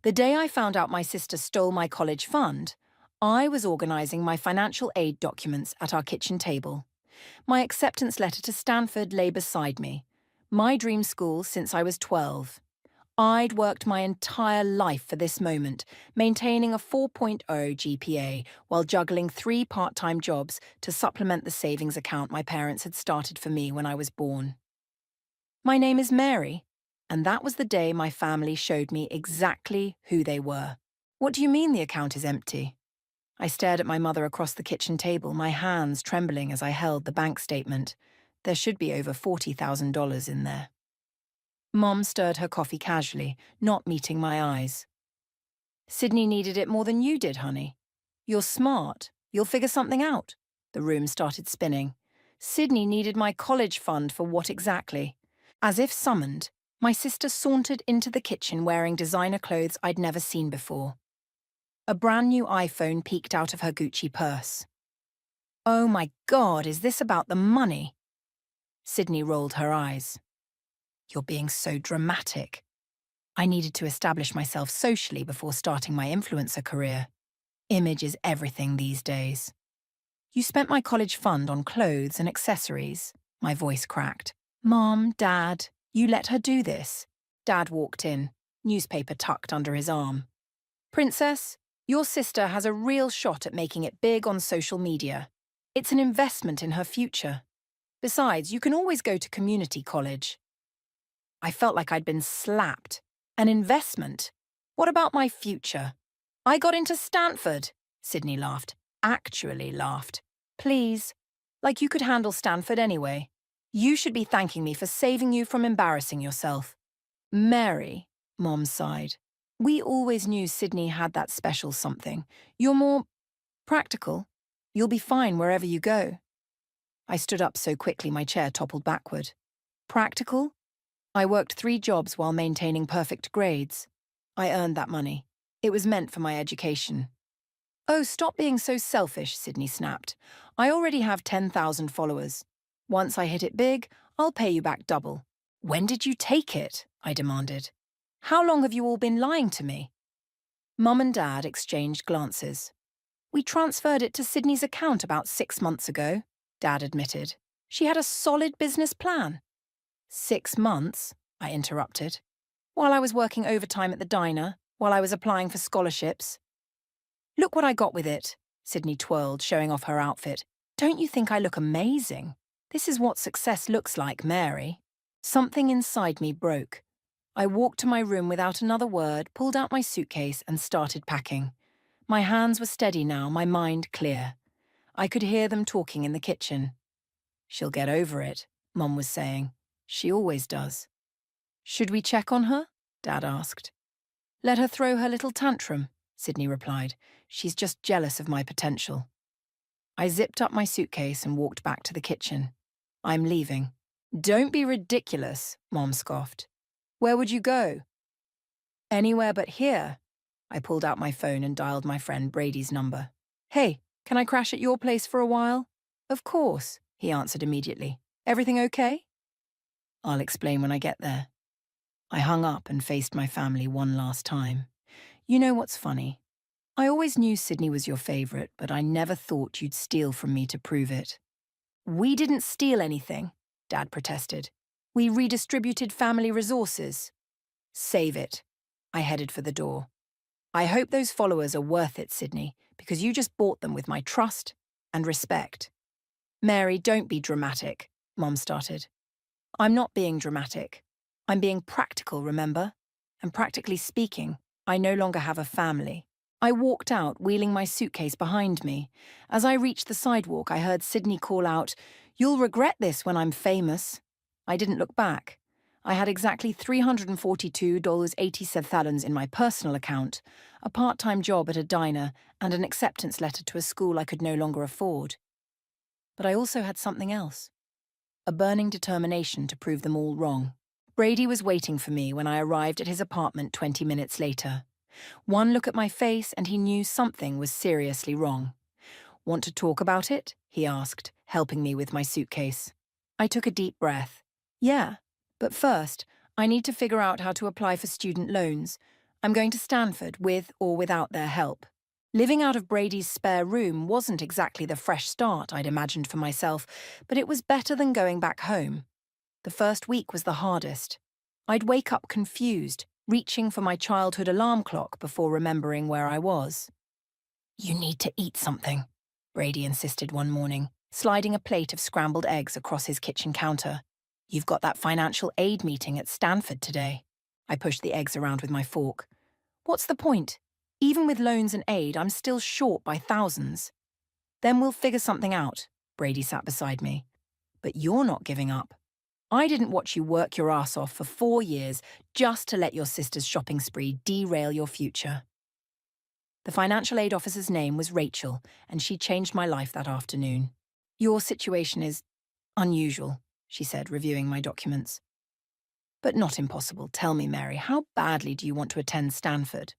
The day I found out my sister stole my college fund, I was organising my financial aid documents at our kitchen table. My acceptance letter to Stanford lay beside me. My dream school since I was 12. I'd worked my entire life for this moment, maintaining a 4.0 GPA while juggling 3 part-time jobs to supplement the savings account my parents had started for me when I was born. My name is Mary, and that was the day my family showed me exactly who they were. What do you mean the account is empty? I stared at my mother across the kitchen table, my hands trembling as I held the bank statement. There should be over $40,000 in there. Mom stirred her coffee casually, not meeting my eyes. Sydney needed it more than you did, honey. You're smart. You'll figure something out. The room started spinning. Sydney needed my college fund for what exactly? As if summoned, my sister sauntered into the kitchen wearing designer clothes I'd never seen before. A brand new iPhone peeked out of her Gucci purse. Oh my God, is this about the money? Sydney rolled her eyes. You're being so dramatic. I needed to establish myself socially before starting my influencer career. Image is everything these days. You spent my college fund on clothes and accessories. My voice cracked. Mom, Dad, you let her do this. Dad walked in, newspaper tucked under his arm. Princess, your sister has a real shot at making it big on social media. It's an investment in her future. Besides, you can always go to community college. I felt like I'd been slapped. An investment? What about my future? I got into Stanford, Sydney laughed. Actually laughed. Please. Like you could handle Stanford anyway. You should be thanking me for saving you from embarrassing yourself. Mary, Mom sighed. We always knew Sydney had that special something. You're more practical. You'll be fine wherever you go. I stood up so quickly my chair toppled backward. Practical? I worked 3 jobs while maintaining perfect grades. I earned that money. It was meant for my education. Oh, stop being so selfish, Sydney snapped. I already have 10,000 followers. Once I hit it big, I'll pay you back double. When did you take it? I demanded. How long have you all been lying to me? Mum and Dad exchanged glances. We transferred it to Sydney's account about 6 months ago, Dad admitted. She had a solid business plan. 6 months, I interrupted. While I was working overtime at the diner, while I was applying for scholarships. Look what I got with it, Sydney twirled, showing off her outfit. Don't you think I look amazing? This is what success looks like, Mary. Something inside me broke. I walked to my room without another word, pulled out my suitcase and started packing. My hands were steady now, my mind clear. I could hear them talking in the kitchen. She'll get over it, Mum was saying. She always does. Should we check on her? Dad asked. Let her throw her little tantrum, Sydney replied. She's just jealous of my potential. I zipped up my suitcase and walked back to the kitchen. I'm leaving. Don't be ridiculous, Mom scoffed. Where would you go? Anywhere but here. I pulled out my phone and dialed my friend Brady's number. Hey, can I crash at your place for a while? Of course, he answered immediately. Everything okay? I'll explain when I get there. I hung up and faced my family one last time. You know what's funny? I always knew Sydney was your favourite, but I never thought you'd steal from me to prove it. We didn't steal anything, Dad protested. We redistributed family resources. Save it. I headed for the door. I hope those followers are worth it, Sydney, because you just bought them with my trust and respect. Mary, don't be dramatic, Mom started. I'm not being dramatic. I'm being practical, remember? And practically speaking, I no longer have a family. I walked out, wheeling my suitcase behind me. As I reached the sidewalk, I heard Sydney call out, "You'll regret this when I'm famous." I didn't look back. I had exactly $342.87 in my personal account, a part-time job at a diner, and an acceptance letter to a school I could no longer afford. But I also had something else. A burning determination to prove them all wrong. Brady was waiting for me when I arrived at his apartment 20 minutes later. One look at my face and he knew something was seriously wrong. Want to talk about it? He asked, helping me with my suitcase. I took a deep breath. Yeah, but first, I need to figure out how to apply for student loans. I'm going to Stanford with or without their help. Living out of Brady's spare room wasn't exactly the fresh start I'd imagined for myself, but it was better than going back home. The first week was the hardest. I'd wake up confused, reaching for my childhood alarm clock before remembering where I was. "You need to eat something," Brady insisted one morning, sliding a plate of scrambled eggs across his kitchen counter. "You've got that financial aid meeting at Stanford today." I pushed the eggs around with my fork. "What's the point? Even with loans and aid, I'm still short by thousands." "Then we'll figure something out." Brady sat beside me. "But you're not giving up. I didn't watch you work your ass off for 4 years just to let your sister's shopping spree derail your future." The financial aid officer's name was Rachel, and she changed my life that afternoon. "Your situation is unusual," she said, reviewing my documents. "But not impossible. Tell me, Mary, how badly do you want to attend Stanford?"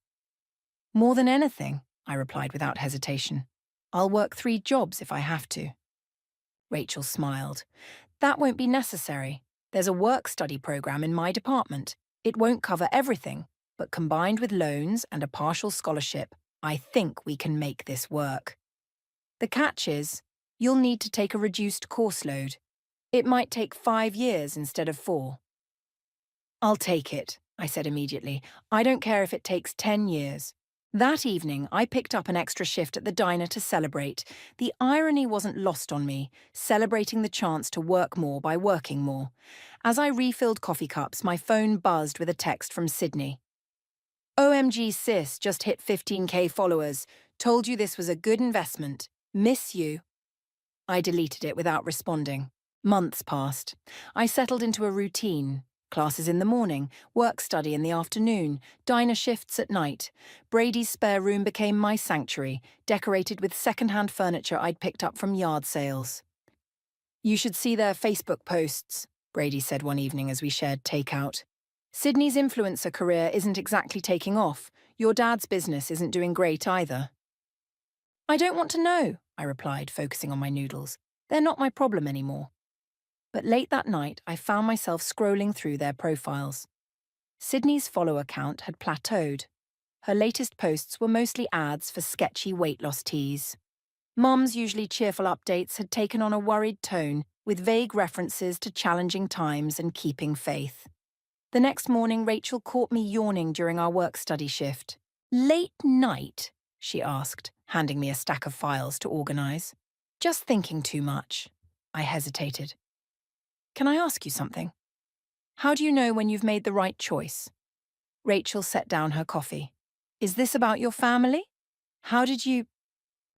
"More than anything," I replied without hesitation. "I'll work 3 jobs if I have to." Rachel smiled. "That won't be necessary. There's a work-study program in my department. It won't cover everything, but combined with loans and a partial scholarship, I think we can make this work. The catch is, you'll need to take a reduced course load. It might take 5 years instead of 4. "I'll take it," I said immediately. "I don't care if it takes 10 years. That evening, I picked up an extra shift at the diner to celebrate. The irony wasn't lost on me, celebrating the chance to work more by working more. As I refilled coffee cups, my phone buzzed with a text from Sydney. "OMG sis, just hit 15K followers. Told you this was a good investment. Miss you." I deleted it without responding. Months passed. I settled into a routine. Classes in the morning, work-study in the afternoon, diner shifts at night. Brady's spare room became my sanctuary, decorated with second-hand furniture I'd picked up from yard sales. "You should see their Facebook posts," Brady said one evening as we shared takeout. "Sydney's influencer career isn't exactly taking off. Your dad's business isn't doing great either." "I don't want to know," I replied, focusing on my noodles. "They're not my problem anymore." But late that night, I found myself scrolling through their profiles. Sydney's follower count had plateaued. Her latest posts were mostly ads for sketchy weight loss teas. Mum's usually cheerful updates had taken on a worried tone, with vague references to challenging times and keeping faith. The next morning, Rachel caught me yawning during our work-study shift. "Late night?" she asked, handing me a stack of files to organize. "Just thinking too much." I hesitated. "Can I ask you something? How do you know when you've made the right choice?" Rachel set down her coffee. "Is this about your family? How did you—"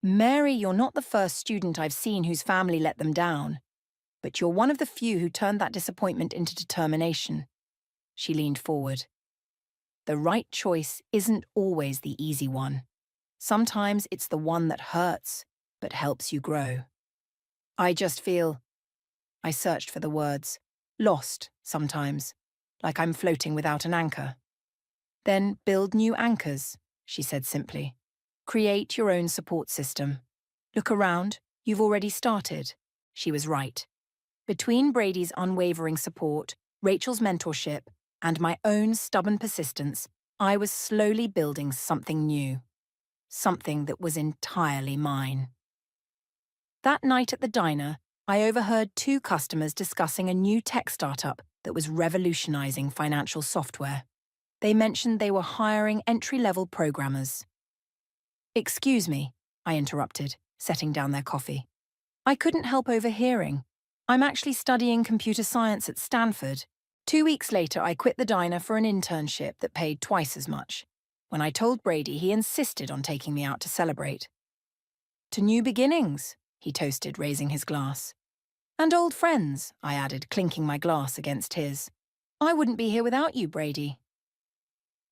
"Mary, you're not the first student I've seen whose family let them down. But you're one of the few who turned that disappointment into determination." She leaned forward. "The right choice isn't always the easy one. Sometimes it's the one that hurts, but helps you grow. I just feel—" I searched for the words. "Lost, sometimes. Like I'm floating without an anchor." "Then build new anchors," she said simply. "Create your own support system. Look around, you've already started." She was right. Between Brady's unwavering support, Rachel's mentorship, and my own stubborn persistence, I was slowly building something new. Something that was entirely mine. That night at the diner, I overheard 2 customers discussing a new tech startup that was revolutionizing financial software. They mentioned they were hiring entry-level programmers. "Excuse me," I interrupted, setting down their coffee. I couldn't help overhearing. "I'm actually studying computer science at Stanford." 2 weeks later, I quit the diner for an internship that paid twice as much. When I told Brady, he insisted on taking me out to celebrate. "To new beginnings," he toasted, raising his glass. "And old friends," I added, clinking my glass against his. "I wouldn't be here without you, Brady."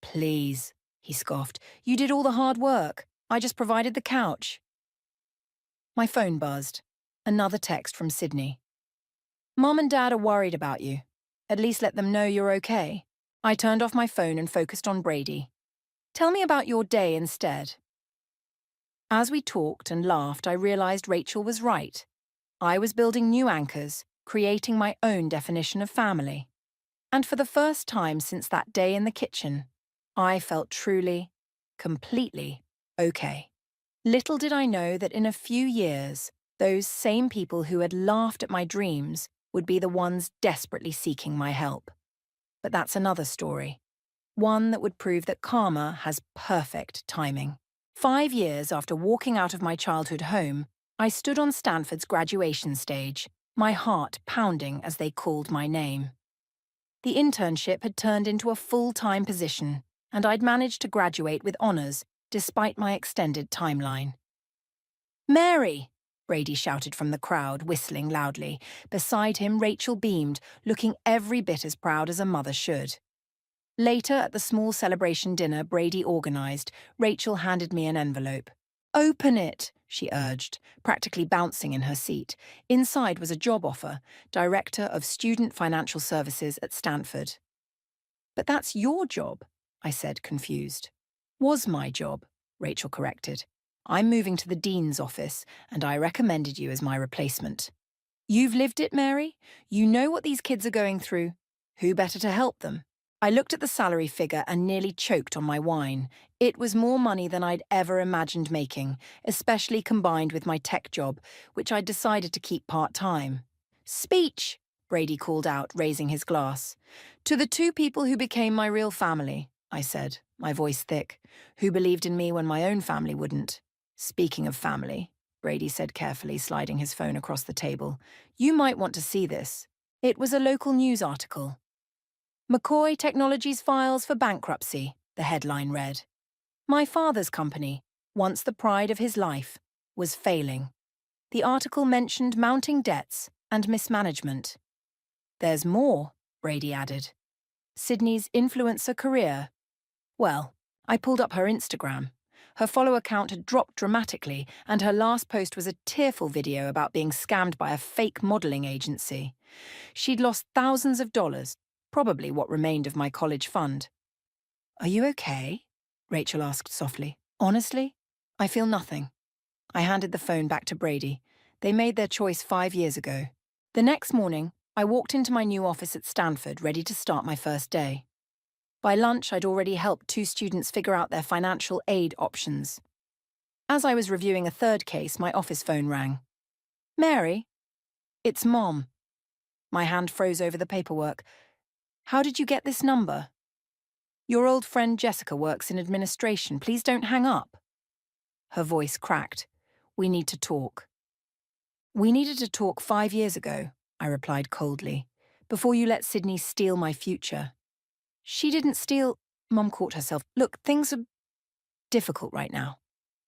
"Please," he scoffed. "You did all the hard work. I just provided the couch." My phone buzzed. Another text from Sydney. "Mom and Dad are worried about you. At least let them know you're okay." I turned off my phone and focused on Brady. "Tell me about your day instead." As we talked and laughed, I realized Rachel was right. I was building new anchors, creating my own definition of family. And for the first time since that day in the kitchen, I felt truly, completely okay. Little did I know that in a few years, those same people who had laughed at my dreams would be the ones desperately seeking my help. But that's another story. One that would prove that karma has perfect timing. 5 years after walking out of my childhood home, I stood on Stanford's graduation stage, my heart pounding as they called my name. The internship had turned into a full-time position, and I'd managed to graduate with honours despite my extended timeline. "Mary!" Brady shouted from the crowd, whistling loudly. Beside him, Rachel beamed, looking every bit as proud as a mother should. Later, at the small celebration dinner Brady organised, Rachel handed me an envelope. "Open it," she urged, practically bouncing in her seat. Inside was a job offer, Director of Student Financial Services at Stanford. "But that's your job," I said, confused. "Was my job," Rachel corrected. "I'm moving to the Dean's office, and I recommended you as my replacement." "You've lived it, Mary. You know what these kids are going through. Who better to help them?" I looked at the salary figure and nearly choked on my wine. It was more money than I'd ever imagined making, especially combined with my tech job, which I'd decided to keep part-time. "Speech!" Brady called out, raising his glass. "To the two people who became my real family," I said, my voice thick, "who believed in me when my own family wouldn't. Speaking of family," Brady said carefully, sliding his phone across the table, "you might want to see this." It was a local news article. "McCoy Technologies files for bankruptcy," the headline read. My father's company, once the pride of his life, was failing. The article mentioned mounting debts and mismanagement. "There's more," Brady added. "Sydney's influencer career." Well, I pulled up her Instagram. Her follower count had dropped dramatically, and her last post was a tearful video about being scammed by a fake modelling agency. She'd lost thousands of dollars, probably what remained of my college fund. "Are you okay?" Rachel asked softly. "Honestly, I feel nothing." I handed the phone back to Brady. They made their choice 5 years ago. The next morning, I walked into my new office at Stanford, ready to start my first day. By lunch, I'd already helped 2 students figure out their financial aid options. As I was reviewing a third case, my office phone rang. "Mary?" "It's Mom." My hand froze over the paperwork. "How did you get this number?" "Your old friend Jessica works in administration. Please don't hang up." Her voice cracked. "We need to talk." "We needed to talk 5 years ago," I replied coldly, "before you let Sydney steal my future." "She didn't steal—" Mom caught herself. "Look, things are difficult right now.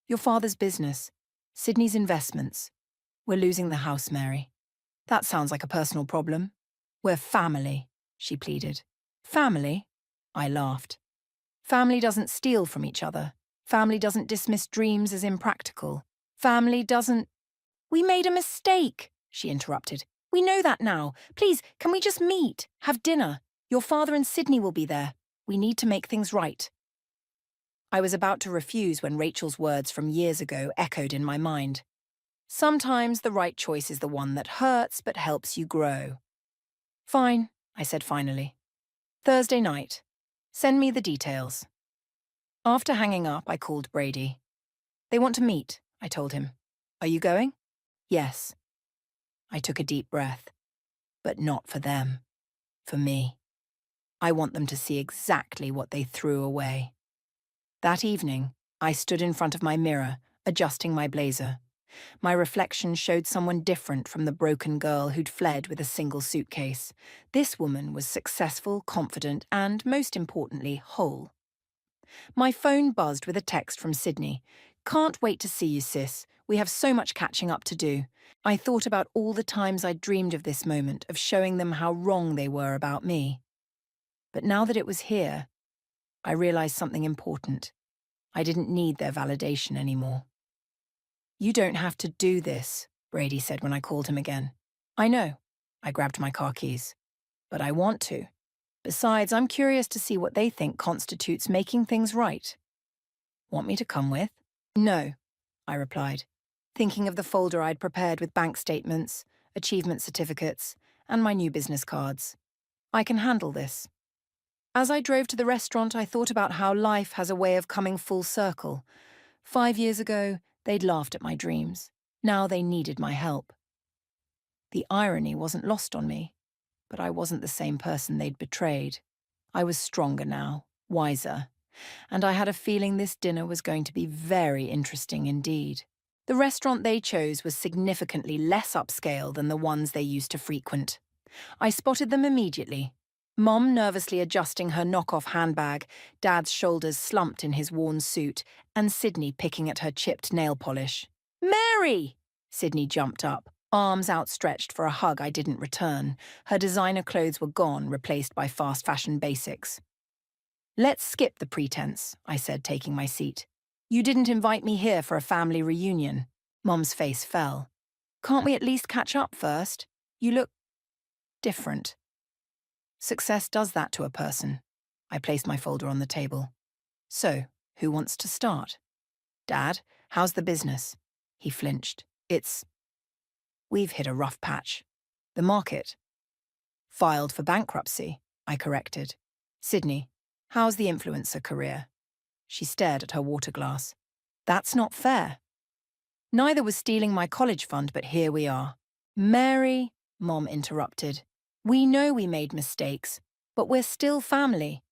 Your father's business, Sydney's investments. We're losing the house, Mary." "That sounds like a personal problem." "We're family," she pleaded. "Family?" I laughed. "Family doesn't steal from each other. Family doesn't dismiss dreams as impractical. Family doesn't—" "We made a mistake," she interrupted. "We know that now. Please, can we just meet? Have dinner? Your father and Sydney will be there. We need to make things right." I was about to refuse when Rachel's words from years ago echoed in my mind. Sometimes the right choice is the one that hurts but helps you grow. "Fine," I said finally. "Thursday night. Send me the details." After hanging up, I called Brady. "They want to meet," I told him. "Are you going?" "Yes." I took a deep breath. But not for them. For me. I want them to see exactly what they threw away. That evening, I stood in front of my mirror, adjusting my blazer. My reflection showed someone different from the broken girl who'd fled with a single suitcase. This woman was successful, confident, and, most importantly, whole. My phone buzzed with a text from Sydney. "Can't wait to see you, sis. We have so much catching up to do." I thought about all the times I'd dreamed of this moment, of showing them how wrong they were about me. But now that it was here, I realized something important. I didn't need their validation anymore. "You don't have to do this," Brady said when I called him again. "I know." I grabbed my car keys. "But I want to. Besides, I'm curious to see what they think constitutes making things right." "Want me to come with?" "No," I replied, thinking of the folder I'd prepared with bank statements, achievement certificates, and my new business cards. "I can handle this." As I drove to the restaurant, I thought about how life has a way of coming full circle. 5 years ago, they'd laughed at my dreams. Now they needed my help. The irony wasn't lost on me, but I wasn't the same person they'd betrayed. I was stronger now, wiser, and I had a feeling this dinner was going to be very interesting indeed. The restaurant they chose was significantly less upscale than the ones they used to frequent. I spotted them immediately. Mom nervously adjusting her knockoff handbag, Dad's shoulders slumped in his worn suit, and Sydney picking at her chipped nail polish. "Mary!" Sydney jumped up, arms outstretched for a hug I didn't return. Her designer clothes were gone, replaced by fast fashion basics. "Let's skip the pretense," I said, taking my seat. "You didn't invite me here for a family reunion." Mom's face fell. "Can't we at least catch up first? You look different." Success does that to a person. I placed my folder on the table. "So, who wants to start?" "Dad, how's the business?" He flinched. We've hit a rough patch." "The market?" "Filed for bankruptcy," I corrected. "Sydney, how's the influencer career?" She stared at her water glass. "That's not fair." "Neither was stealing my college fund, but here we are." "Mary," Mom interrupted, "we know we made mistakes, but we're still family."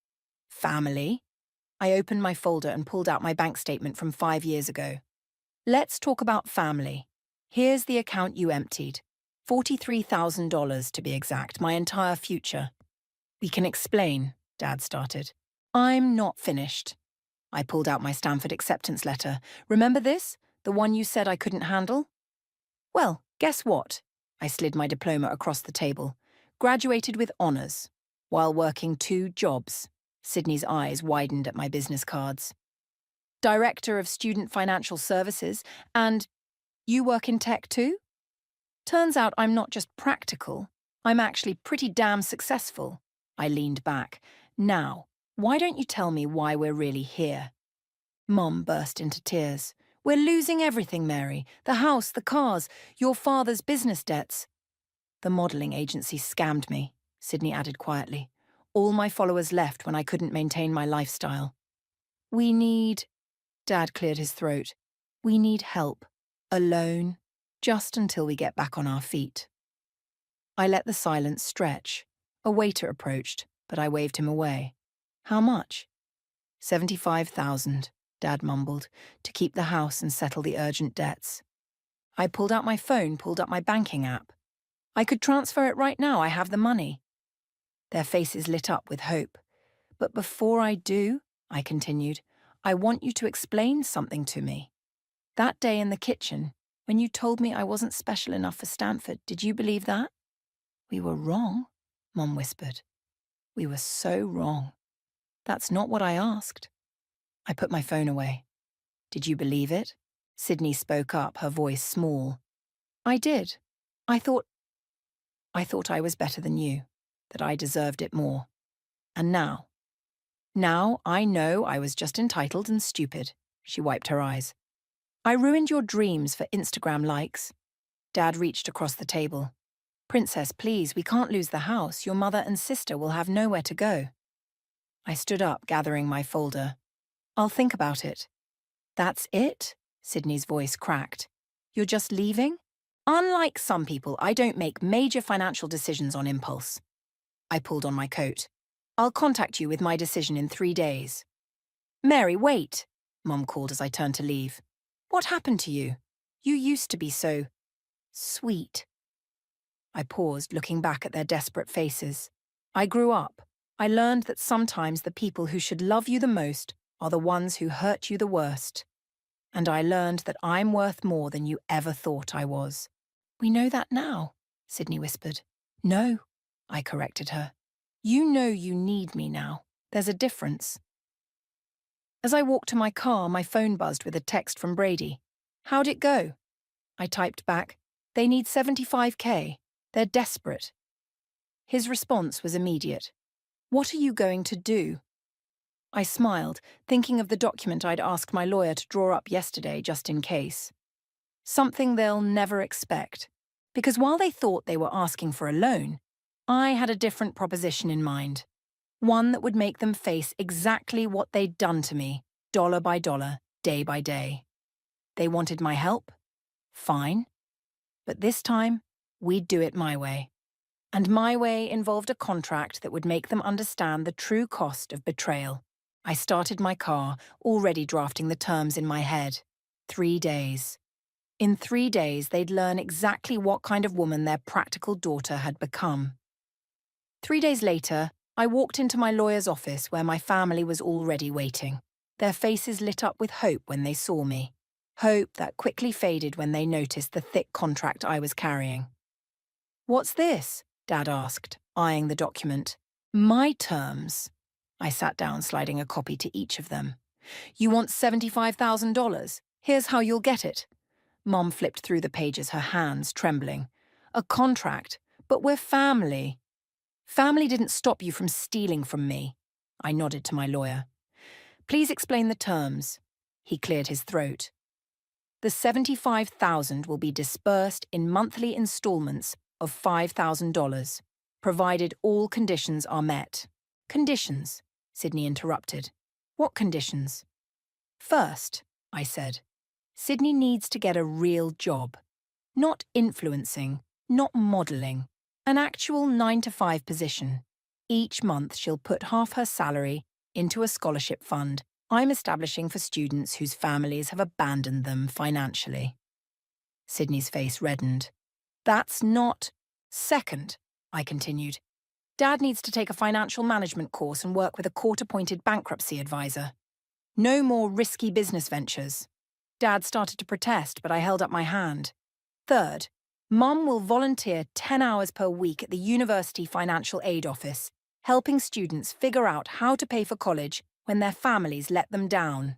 "Family?" I opened my folder and pulled out my bank statement from 5 years ago. "Let's talk about family. Here's the account you emptied. $43,000 to be exact, my entire future." "We can explain," Dad started. "I'm not finished." I pulled out my Stanford acceptance letter. "Remember this? The one you said I couldn't handle?" "Well, guess what?" I slid my diploma across the table. "Graduated with honors, while working 2 jobs." Sydney's eyes widened at my business cards. "Director of Student Financial Services, and you work in tech too?" "Turns out I'm not just practical, I'm actually pretty damn successful." I leaned back. "Now, why don't you tell me why we're really here?" Mom burst into tears. "We're losing everything, Mary. The house, the cars, your father's business debts." "The modelling agency scammed me," Sydney added quietly. "All my followers left when I couldn't maintain my lifestyle." "We need..." Dad cleared his throat. "We need help. Alone. Just until we get back on our feet." I let the silence stretch. A waiter approached, but I waved him away. "How much?" $75,000, Dad mumbled, "to keep the house and settle the urgent debts." I pulled out my phone, pulled up my banking app. "I could transfer it right now, I have the money." Their faces lit up with hope. "But before I do," I continued, "I want you to explain something to me. That day in the kitchen, when you told me I wasn't special enough for Stanford, did you believe that?" "We were wrong," Mom whispered. "We were so wrong." "That's not what I asked." I put my phone away. "Did you believe it?" Sydney spoke up, her voice small. "I did. I thought I was better than you, that I deserved it more. And now I know I was just entitled and stupid." She wiped her eyes. "I ruined your dreams for Instagram likes." Dad reached across the table. "Princess, please, we can't lose the house. Your mother and sister will have nowhere to go." I stood up, gathering my folder. "I'll think about it." "That's it?" Sydney's voice cracked. "You're just leaving?" "Unlike some people, I don't make major financial decisions on impulse." I pulled on my coat. "I'll contact you with my decision in 3 days." "Mary, wait," Mom called as I turned to leave. "What happened to you? You used to be so sweet." I paused, looking back at their desperate faces. "I grew up. I learned that sometimes the people who should love you the most are the ones who hurt you the worst. And I learned that I'm worth more than you ever thought I was." "We know that now," Sydney whispered. "No," I corrected her. "You know you need me now. There's a difference." As I walked to my car, my phone buzzed with a text from Brady. "How'd it go?" I typed back, "They need 75K. They're desperate." His response was immediate. "What are you going to do?" I smiled, thinking of the document I'd asked my lawyer to draw up yesterday just in case. Something they'll never expect. Because while they thought they were asking for a loan, I had a different proposition in mind. One that would make them face exactly what they'd done to me, dollar by dollar, day by day. They wanted my help? Fine. But this time, we'd do it my way. And my way involved a contract that would make them understand the true cost of betrayal. I started my car, already drafting the terms in my head. 3 days. In 3 days, they'd learn exactly what kind of woman their practical daughter had become. 3 days later, I walked into my lawyer's office where my family was already waiting. Their faces lit up with hope when they saw me. Hope that quickly faded when they noticed the thick contract I was carrying. "What's this?" Dad asked, eyeing the document. "My terms." I sat down, sliding a copy to each of them. "You want $75,000? Here's how you'll get it." Mom flipped through the pages, her hands trembling. "A contract, but we're family." "Family didn't stop you from stealing from me." I nodded to my lawyer. "Please explain the terms." He cleared his throat. "The $75,000 will be disbursed in monthly installments of $5,000, provided all conditions are met." "Conditions?" Sydney interrupted. "What conditions?" "First," I said, "Sydney needs to get a real job. Not influencing, not modelling. An actual 9-to-5 position. Each month she'll put half her salary into a scholarship fund I'm establishing for students whose families have abandoned them financially." Sydney's face reddened. "That's not—" "Second," I continued, "Dad needs to take a financial management course and work with a court-appointed bankruptcy advisor. No more risky business ventures." Dad started to protest, but I held up my hand. "Third, Mum will volunteer 10 hours per week at the University Financial Aid Office, helping students figure out how to pay for college when their families let them down."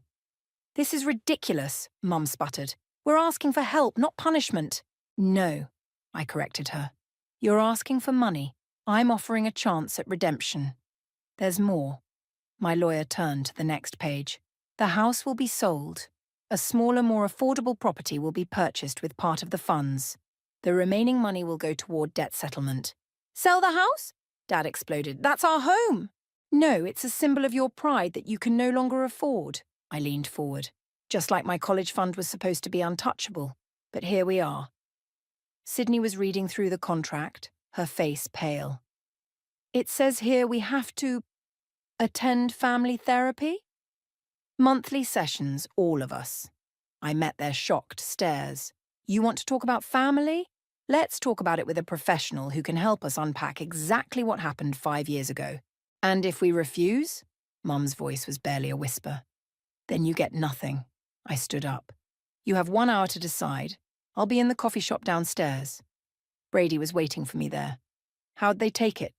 "This is ridiculous," Mum sputtered. "We're asking for help, not punishment." "No," I corrected her. "You're asking for money. I'm offering a chance at redemption. There's more." My lawyer turned to the next page. "The house will be sold. A smaller, more affordable property will be purchased with part of the funds. The remaining money will go toward debt settlement." "Sell the house?" Dad exploded. "That's our home." "No, it's a symbol of your pride that you can no longer afford." I leaned forward. Just like my college fund was supposed to be untouchable. But here we are. Sydney was reading through the contract, her face pale. "It says here we have to attend family therapy?" "Monthly sessions, all of us." I met their shocked stares. "You want to talk about family? Let's talk about it with a professional who can help us unpack exactly what happened 5 years ago. And if we refuse?" Mum's voice was barely a whisper. "Then you get nothing." I stood up. "You have 1 hour to decide. I'll be in the coffee shop downstairs." Brady was waiting for me there. "How'd they take it?"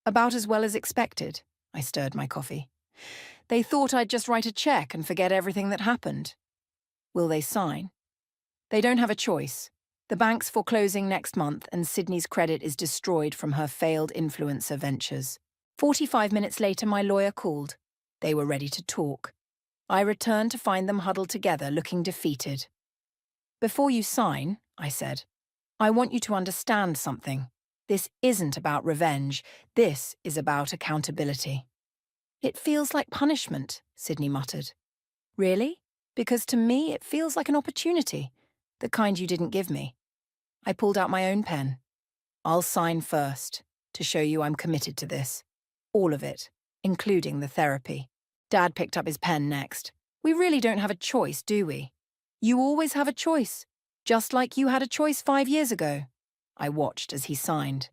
"About as well as expected." I stirred my coffee. "They thought I'd just write a check and forget everything that happened." "Will they sign?" "They don't have a choice. The bank's foreclosing next month and Sydney's credit is destroyed from her failed influencer ventures." 45 minutes later, my lawyer called. They were ready to talk. I returned to find them huddled together, looking defeated. "Before you sign," I said, "I want you to understand something. This isn't about revenge. This is about accountability." "It feels like punishment," Sydney muttered. "Really? Because to me it feels like an opportunity, the kind you didn't give me." I pulled out my own pen. "I'll sign first, to show you I'm committed to this. All of it, including the therapy." Dad picked up his pen next. "We really don't have a choice, do we?" "You always have a choice, just like you had a choice 5 years ago." I watched as he signed.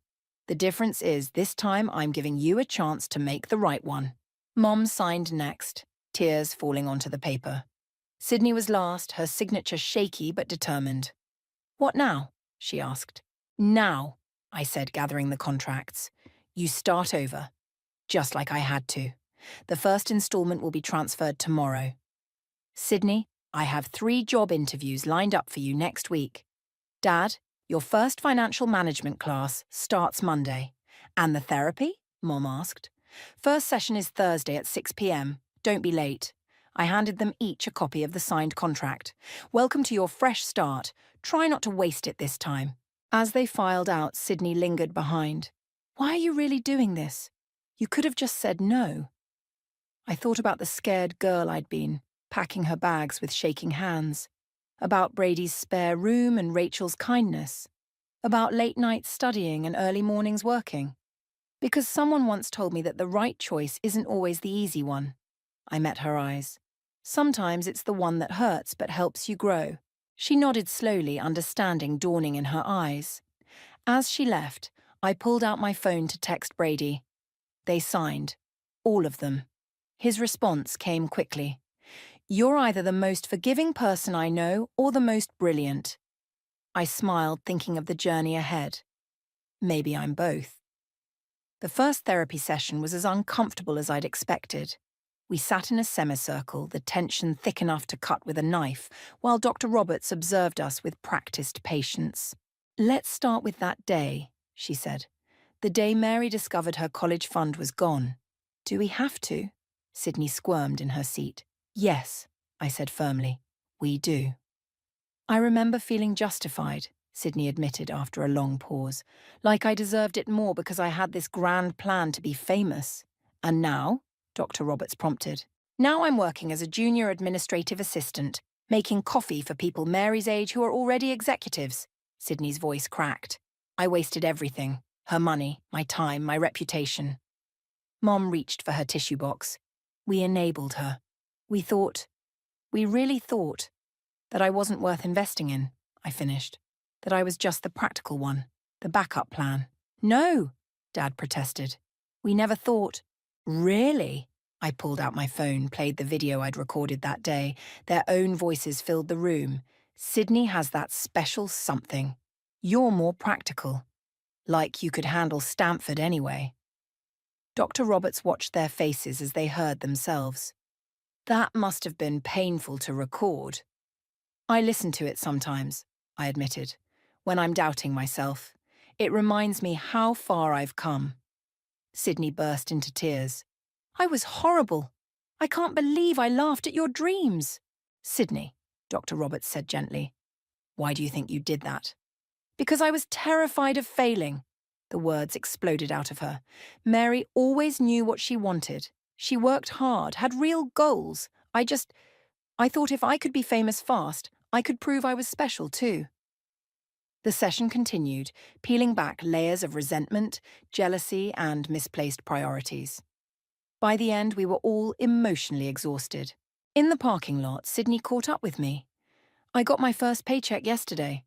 "The difference is this time I'm giving you a chance to make the right one." Mom signed next, tears falling onto the paper. Sydney was last, her signature shaky but determined. "What now?" she asked. "Now," I said, gathering the contracts. "You start over. Just like I had to. The first installment will be transferred tomorrow. Sydney, I have 3 job interviews lined up for you next week. Dad, your first financial management class starts Monday. And the therapy?" Mom asked. "First session is Thursday at 6 p.m. Don't be late." I handed them each a copy of the signed contract. "Welcome to your fresh start. Try not to waste it this time." As they filed out, Sydney lingered behind. "Why are you really doing this?" You could have just said no. I thought about the scared girl I'd been, packing her bags with shaking hands, about Brady's spare room and Rachel's kindness, about late nights studying and early mornings working. Because someone once told me that the right choice isn't always the easy one. I met her eyes. Sometimes it's the one that hurts but helps you grow. She nodded slowly, understanding dawning in her eyes. As she left, I pulled out my phone to text Brady. They signed. All of them. His response came quickly. "You're either the most forgiving person I know or the most brilliant." I smiled, thinking of the journey ahead. Maybe I'm both. The first therapy session was as uncomfortable as I'd expected. We sat in a semicircle, the tension thick enough to cut with a knife, while Dr. Roberts observed us with practiced patience. "Let's start with that day," she said. "The day Mary discovered her college fund was gone." "Do we have to?" Sydney squirmed in her seat. "Yes," I said firmly. "We do." "I remember feeling justified," Sydney admitted after a long pause, "like I deserved it more because I had this grand plan to be famous. And now?" Dr. Roberts prompted. "Now I'm working as a junior administrative assistant, making coffee for people Mary's age who are already executives." Sydney's voice cracked. "I wasted everything. Her money, my time, my reputation." Mom reached for her tissue box. "We enabled her. We really thought, that I wasn't worth investing in," I finished. "That I was just the practical one, the backup plan." "No," Dad protested. "We never thought." "Really?" I pulled out my phone, played the video I'd recorded that day. Their own voices filled the room. "Sydney has that special something. You're more practical. Like you could handle Stanford anyway." Dr. Roberts watched their faces as they heard themselves. "That must have been painful to record." "I listen to it sometimes," I admitted, "when I'm doubting myself. It reminds me how far I've come." Sydney burst into tears. "I was horrible. I can't believe I laughed at your dreams." "Sydney," Dr. Roberts said gently, "why do you think you did that?" "Because I was terrified of failing." The words exploded out of her. "Mary always knew what she wanted. She worked hard, had real goals. I thought if I could be famous fast, I could prove I was special too." The session continued, peeling back layers of resentment, jealousy, and misplaced priorities. By the end, we were all emotionally exhausted. In the parking lot, Sydney caught up with me. "I got my first paycheck yesterday."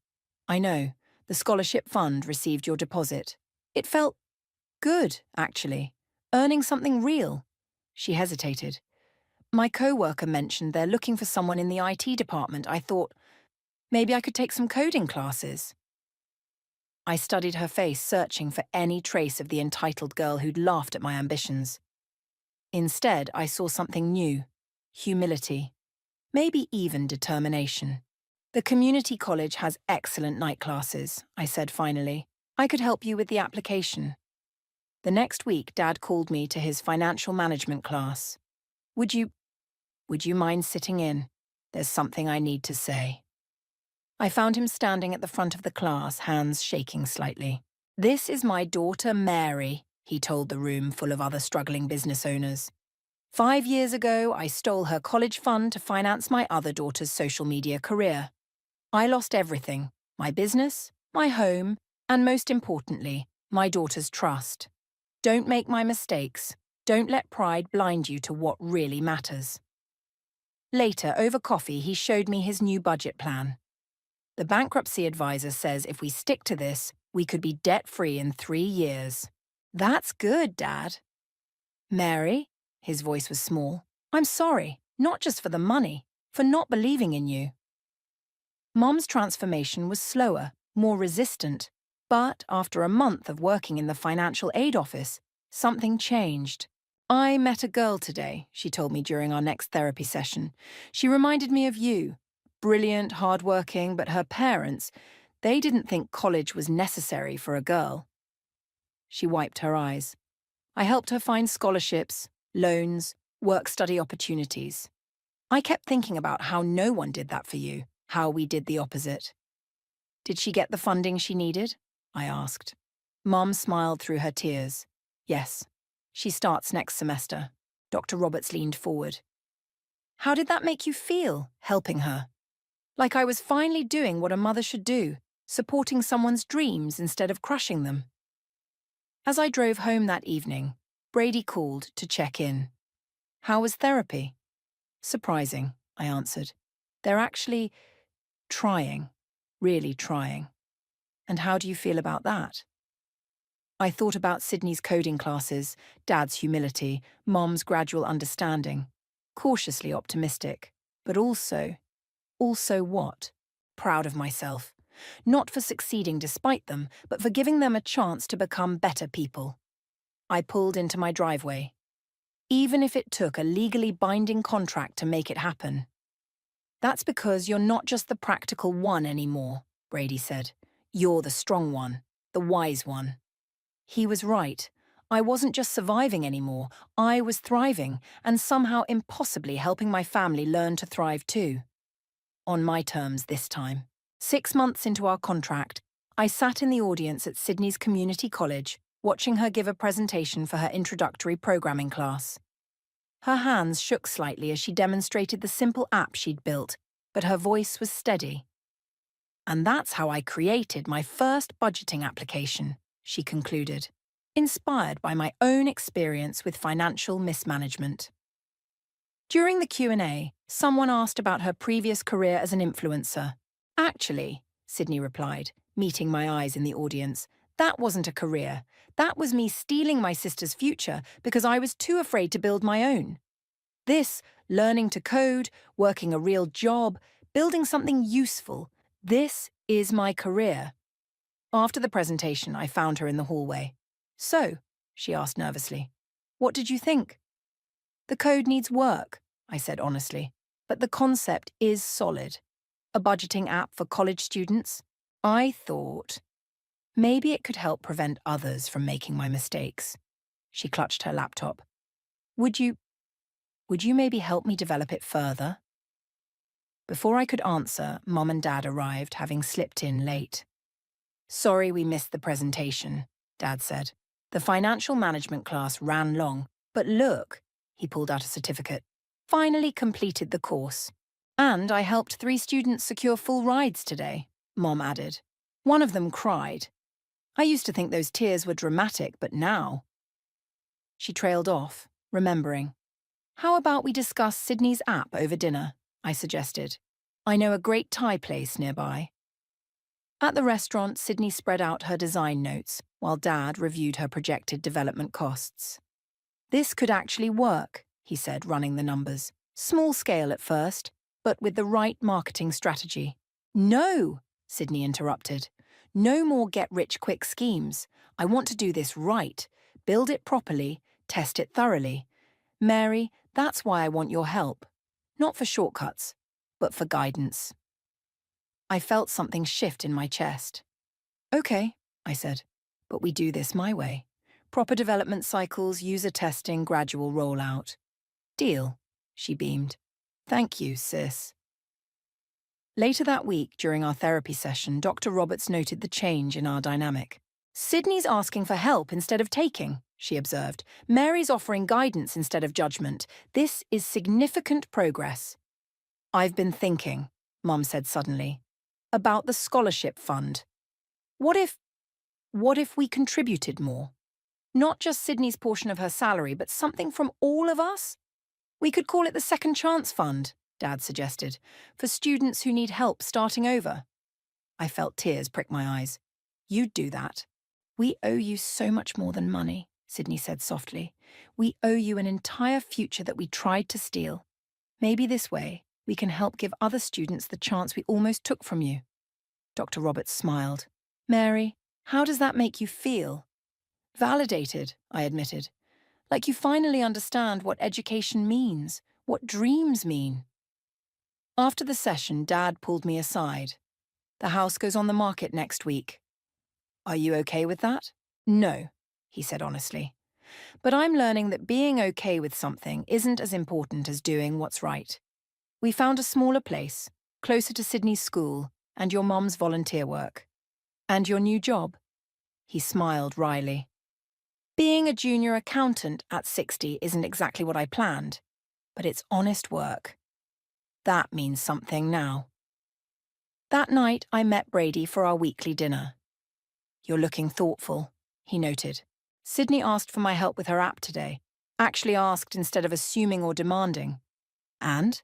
"I know. The scholarship fund received your deposit." "It felt good, actually. Earning something real." She hesitated. "My co-worker mentioned they're looking for someone in the IT department. I thought, maybe I could take some coding classes." I studied her face, searching for any trace of the entitled girl who'd laughed at my ambitions. Instead, I saw something new: humility, maybe even determination. "The community college has excellent night classes," I said finally. "I could help you with the application." The next week, Dad called me to his financial management class. Would you mind sitting in? There's something I need to say." I found him standing at the front of the class, hands shaking slightly. "This is my daughter, Mary," he told the room full of other struggling business owners. "5 years ago, I stole her college fund to finance my other daughter's social media career. I lost everything: my business, my home, and most importantly, my daughter's trust. Don't make my mistakes. Don't let pride blind you to what really matters." Later, over coffee, he showed me his new budget plan. "The bankruptcy advisor says if we stick to this, we could be debt-free in 3 years." "That's good, Dad." "Mary," his voice was small, "I'm sorry, not just for the money, for not believing in you." Mom's transformation was slower, more resistant, but after a month of working in the financial aid office, something changed. "I met a girl today," she told me during our next therapy session. "She reminded me of you. Brilliant, hardworking, but her parents, they didn't think college was necessary for a girl." She wiped her eyes. "I helped her find scholarships, loans, work-study opportunities. I kept thinking about how no one did that for you, how we did the opposite." "Did she get the funding she needed?" I asked. Mom smiled through her tears. "Yes. She starts next semester. Dr. Roberts leaned forward. How did that make you feel, helping her? Like I was finally doing what a mother should do, supporting someone's dreams instead of crushing them. As I drove home that evening, Brady called to check in. How was therapy? Surprising, I answered. They're actually trying, really trying. And how do you feel about that? I thought about Sydney's coding classes, Dad's humility, Mom's gradual understanding. Cautiously optimistic, but also what? Proud of myself. Not for succeeding despite them, but for giving them a chance to become better people. I pulled into my driveway. Even if it took a legally binding contract to make it happen. That's because you're not just the practical one anymore, Brady said. You're the strong one, the wise one. He was right. I wasn't just surviving anymore, I was thriving, and somehow impossibly helping my family learn to thrive too. On my terms this time. 6 months into our contract, I sat in the audience at Sydney's community college, watching her give a presentation for her introductory programming class. Her hands shook slightly as she demonstrated the simple app she'd built, but her voice was steady. And that's how I created my first budgeting application, she concluded, inspired by my own experience with financial mismanagement. During the Q&A, someone asked about her previous career as an influencer. Actually, Sydney replied, meeting my eyes in the audience, that wasn't a career. That was me stealing my sister's future because I was too afraid to build my own. This, learning to code, working a real job, building something useful, this is my career. After the presentation, I found her in the hallway. So, she asked nervously, what did you think? The code needs work, I said honestly, but the concept is solid. A budgeting app for college students. I thought maybe it could help prevent others from making my mistakes. She clutched her laptop. Would you maybe help me develop it further? Before I could answer, Mum and Dad arrived, having slipped in late. Sorry we missed the presentation, Dad said. The financial management class ran long, but look, he pulled out a certificate. Finally completed the course. And I helped 3 students secure full rides today, Mom added. One of them cried. I used to think those tears were dramatic, but now... She trailed off, remembering. How about we discuss Sydney's app over dinner? I suggested. I know a great Thai place nearby. At the restaurant, Sydney spread out her design notes, while Dad reviewed her projected development costs. This could actually work, he said, running the numbers. Small scale at first, but with the right marketing strategy. No, Sydney interrupted. No more get-rich-quick schemes. I want to do this right, build it properly, test it thoroughly. Mary, that's why I want your help. Not for shortcuts, but for guidance. I felt something shift in my chest. Okay, I said, but we do this my way. Proper development cycles, user testing, gradual rollout. Deal, she beamed. Thank you, sis. Later that week, during our therapy session, Dr. Roberts noted the change in our dynamic. Sydney's asking for help instead of taking, she observed. Mary's offering guidance instead of judgment. This is significant progress. I've been thinking, Mum said suddenly, about the scholarship fund. What if we contributed more? Not just Sydney's portion of her salary, but something from all of us? We could call it the Second Chance Fund, Dad suggested, for students who need help starting over. I felt tears prick my eyes. You'd do that. We owe you so much more than money, Sydney said softly. We owe you an entire future that we tried to steal. Maybe this way, we can help give other students the chance we almost took from you. Dr. Roberts smiled. Mary, how does that make you feel? Validated, I admitted. Like you finally understand what education means, what dreams mean. After the session, Dad pulled me aside. The house goes on the market next week. Are you okay with that? No, he said honestly. But I'm learning that being okay with something isn't as important as doing what's right. We found a smaller place, closer to Sydney's school, and your mum's volunteer work. And your new job? He smiled wryly. Being a junior accountant at 60 isn't exactly what I planned, but it's honest work. That means something now. That night, I met Brady for our weekly dinner. "You're looking thoughtful," he noted. "Sydney asked for my help with her app today. Actually asked instead of assuming or demanding. And?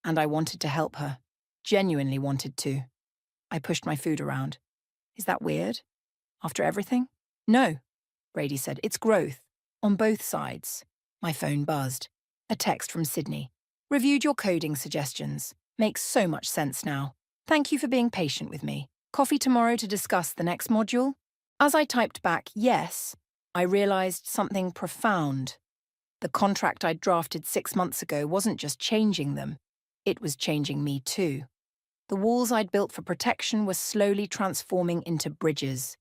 And I wanted to help her. Genuinely wanted to." I pushed my food around. "Is that weird? After everything?" "No," Brady said. "It's growth. On both sides." My phone buzzed. A text from Sydney. "Reviewed your coding suggestions. Makes so much sense now. Thank you for being patient with me. Coffee tomorrow to discuss the next module?" As I typed back yes, I realized something profound. The contract I'd drafted 6 months ago wasn't just changing them. It was changing me too. The walls I'd built for protection were slowly transforming into bridges.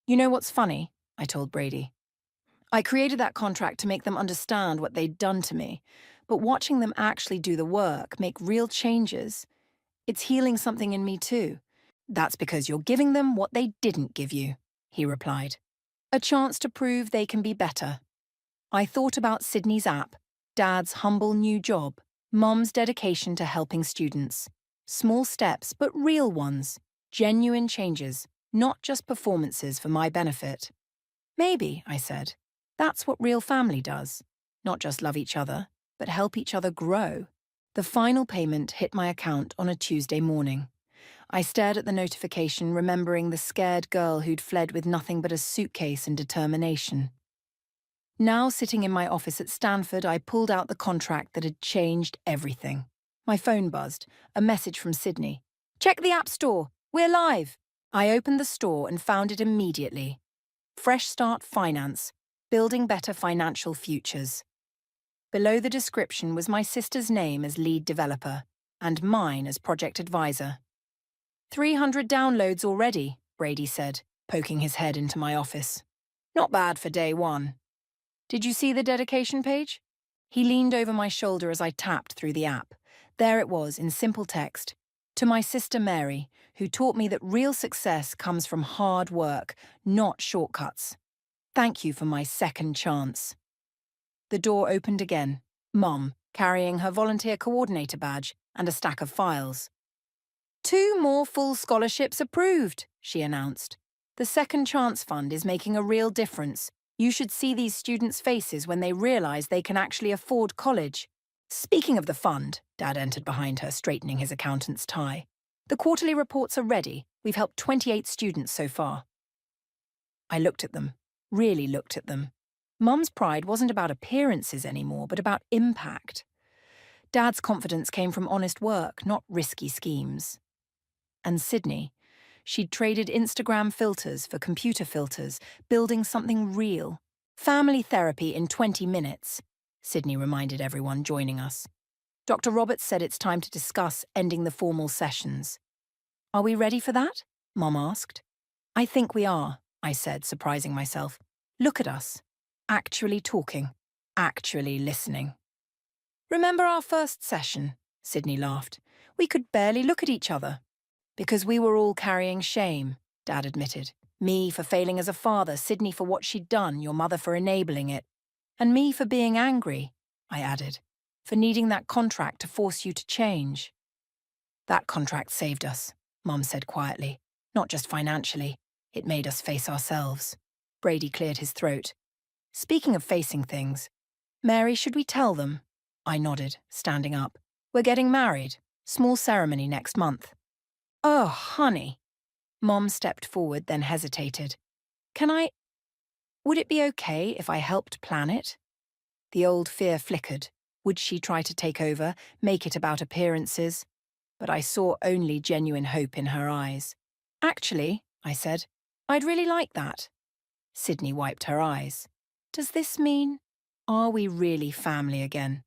"You know what's funny?" I told Brady. "I created that contract to make them understand what they'd done to me, but watching them actually do the work, make real changes, it's healing something in me too." "That's because you're giving them what they didn't give you," he replied. "A chance to prove they can be better." I thought about Sydney's app, Dad's humble new job, Mum's dedication to helping students. Small steps, but real ones. Genuine changes, not just performances for my benefit. "Maybe," I said, "that's what real family does. Not just love each other, but help each other grow." The final payment hit my account on a Tuesday morning. I stared at the notification, remembering the scared girl who'd fled with nothing but a suitcase and determination. Now, sitting in my office at Stanford, I pulled out the contract that had changed everything. My phone buzzed, a message from Sydney. "Check the App Store. We're live." I opened the store and found it immediately. Fresh Start Finance, building better financial futures. Below the description was my sister's name as lead developer, and mine as project advisor. 300 downloads already, Brady said, poking his head into my office. "Not bad for day one." "Did you see the dedication page?" He leaned over my shoulder as I tapped through the app. There it was, in simple text. "To my sister Mary, who taught me that real success comes from hard work, not shortcuts. Thank you for my second chance." The door opened again. Mum, carrying her volunteer coordinator badge and a stack of files. "2 more full scholarships approved," she announced. "The Second Chance Fund is making a real difference. You should see these students' faces when they realize they can actually afford college." "Speaking of the fund," Dad entered behind her, straightening his accountant's tie. "The quarterly reports are ready. We've helped 28 students so far." I looked at them, really looked at them. Mum's pride wasn't about appearances anymore, but about impact. Dad's confidence came from honest work, not risky schemes. And Sydney, she'd traded Instagram filters for computer filters, building something real. "Family therapy in 20 minutes, Sydney reminded everyone joining us. "Dr. Roberts said it's time to discuss ending the formal sessions." "Are we ready for that?" Mum asked. "I think we are," I said, surprising myself. "Look at us. Actually talking. Actually listening." "Remember our first session?" Sydney laughed. "We could barely look at each other." "Because we were all carrying shame," Dad admitted. "Me for failing as a father, Sydney for what she'd done, your mother for enabling it. And me for being angry," I added, "for needing that contract to force you to change." "That contract saved us," Mum said quietly. "Not just financially. It made us face ourselves." Brady cleared his throat. "Speaking of facing things, Mary, should we tell them?" I nodded, standing up. "We're getting married. Small ceremony next month." "Oh, honey." Mom stepped forward, then hesitated. Would it be okay if I helped plan it?" The old fear flickered. Would she try to take over, make it about appearances? But I saw only genuine hope in her eyes. "Actually," I said, "I'd really like that." Sydney wiped her eyes. "Does this mean, are we really family again?"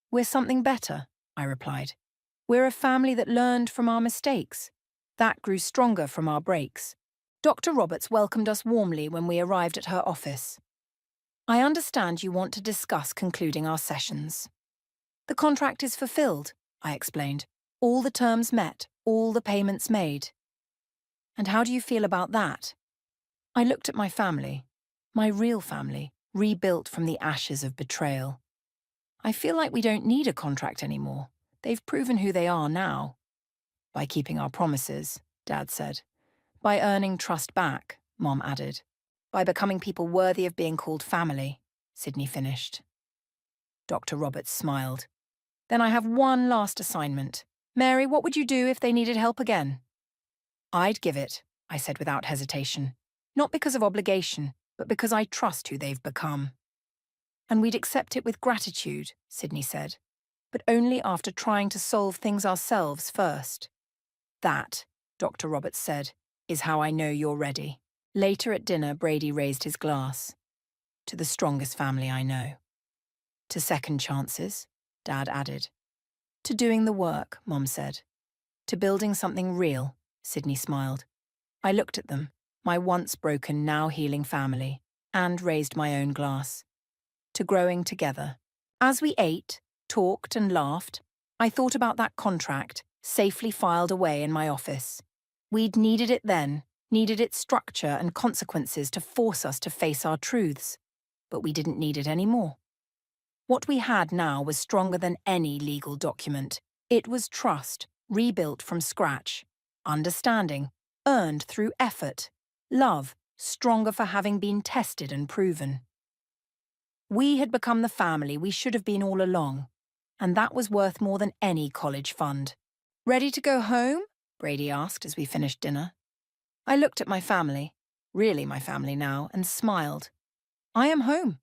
"We're something better," I replied. "We're a family that learned from our mistakes, that grew stronger from our breaks." Dr. Roberts welcomed us warmly when we arrived at her office. "I understand you want to discuss concluding our sessions." "The contract is fulfilled," I explained. "All the terms met, all the payments made." "And how do you feel about that?" I looked at my family, my real family, rebuilt from the ashes of betrayal. I feel like we don't need a contract anymore. They've proven who they are now. By keeping our promises, Dad said. By earning trust back, Mom added. By becoming people worthy of being called family, Sydney finished. Dr. Roberts smiled. Then I have one last assignment. Mary, what would you do if they needed help again? I'd give it, I said without hesitation. Not because of obligation, but because I trust who they've become. And we'd accept it with gratitude, Sydney said, but only after trying to solve things ourselves first. That, Dr. Roberts said, is how I know you're ready. Later at dinner, Brady raised his glass. To the strongest family I know. To second chances, Dad added. To doing the work, Mom said. To building something real, Sydney smiled. I looked at them, my once broken, now healing family, and raised my own glass. To growing together. As we ate, talked and laughed, I thought about that contract, safely filed away in my office. We'd needed it then, needed its structure and consequences to force us to face our truths. But we didn't need it anymore. What we had now was stronger than any legal document. It was trust, rebuilt from scratch. Understanding, earned through effort. Love, stronger for having been tested and proven. We had become the family we should have been all along, and that was worth more than any college fund. Ready to go home? Brady asked as we finished dinner. I looked at my family, really my family now, and smiled. I am home.